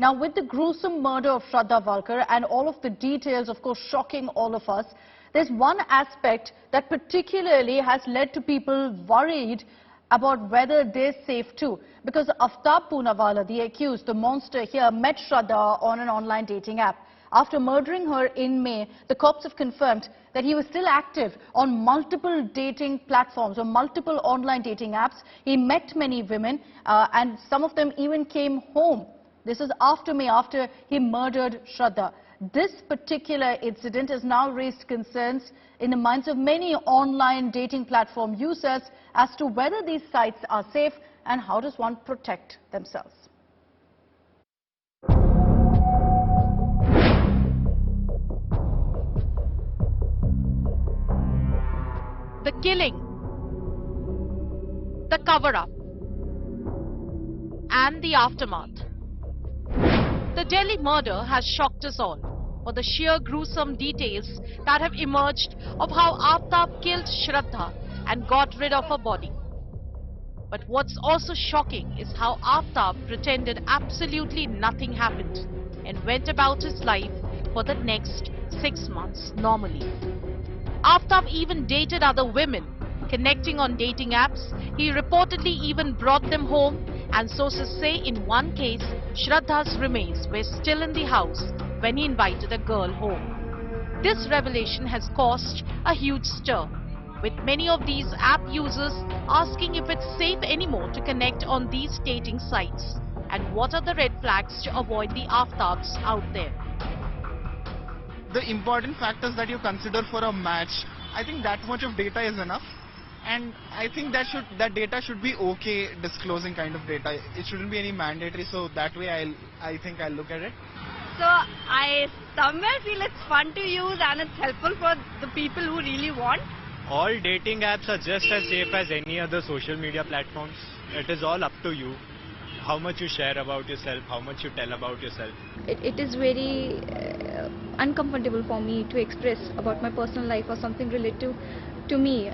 Now, with the gruesome murder of Shraddha Walkar and all of the details, of course, shocking all of us, there's one aspect that particularly has led to people worried about whether they're safe too. Because Aaftab Poonawala, the accused, the monster here, met Shraddha on an online dating app. After murdering her in May, the cops have confirmed that he was still active on multiple dating platforms or multiple online dating apps. He met many women and some of them even came home. This is after May, after he murdered Shraddha. This particular incident has now raised concerns in the minds of many online dating platform users as to whether these sites are safe and how does one protect themselves. The killing, the cover-up, and the aftermath. The Delhi murder has shocked us all for the sheer gruesome details that have emerged of how Aftab killed Shraddha and got rid of her body. But what's also shocking is how Aftab pretended absolutely nothing happened and went about his life for the next 6 months normally. Aftab even dated other women, connecting on dating apps. He reportedly even brought them home, and sources say in one case, Shraddha's remains were still in the house when he invited a girl home. This revelation has caused a huge stir, with many of these app users asking if it's safe anymore to connect on these dating sites, and what are the red flags to avoid the Aftabs out there. The important factors that you consider for a match, I think that much of data is enough, and I think that data should be okay disclosing kind of data. It shouldn't be any mandatory, so that way I think I'll look at it. So I somewhere feel it's fun to use and it's helpful for the people who really want. All dating apps are just as safe as any other social media platforms. It is all up to you. How much you share about yourself, how much you tell about yourself. It is very uncomfortable for me to express about my personal life or something related to me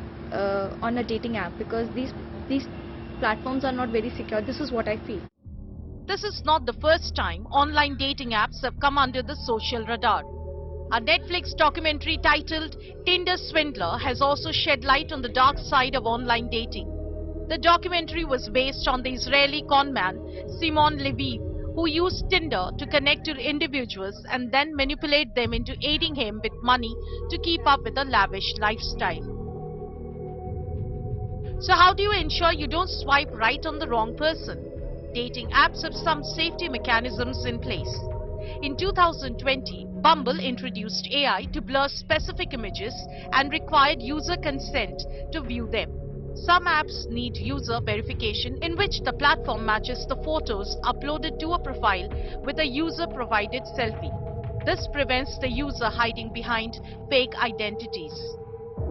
on a dating app, because these platforms are not very secure. This is what I feel. This is not the first time online dating apps have come under the social radar. A Netflix documentary titled Tinder Swindler has also shed light on the dark side of online dating. The documentary was based on the Israeli conman Simon Levy, who used Tinder to connect to individuals and then manipulate them into aiding him with money to keep up with a lavish lifestyle. So how do you ensure you don't swipe right on the wrong person? Dating apps have some safety mechanisms in place. In 2020, Bumble introduced AI to blur specific images and required user consent to view them. Some apps need user verification, in which the platform matches the photos uploaded to a profile with a user-provided selfie. This prevents the user hiding behind fake identities.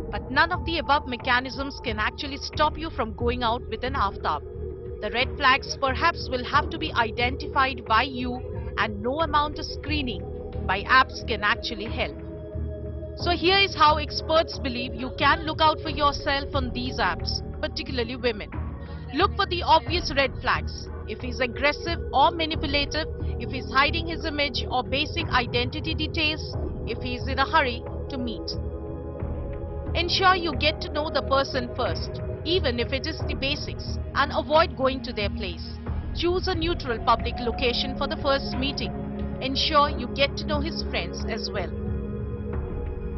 But none of the above mechanisms can actually stop you from going out with an Aftab. The red flags perhaps will have to be identified by you, and no amount of screening by apps can actually help. So here is how experts believe you can look out for yourself on these apps, particularly women. Look for the obvious red flags. If he's aggressive or manipulative, if he's hiding his image or basic identity details, if he's in a hurry to meet. Ensure you get to know the person first, even if it is the basics, and avoid going to their place. Choose a neutral public location for the first meeting. Ensure you get to know his friends as well.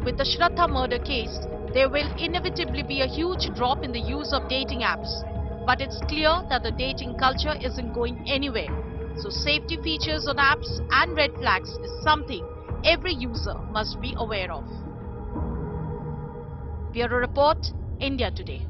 With the Shraddha murder case, there will inevitably be a huge drop in the use of dating apps. But it's clear that the dating culture isn't going anywhere. So safety features on apps and red flags is something every user must be aware of. Bureau Report, India Today.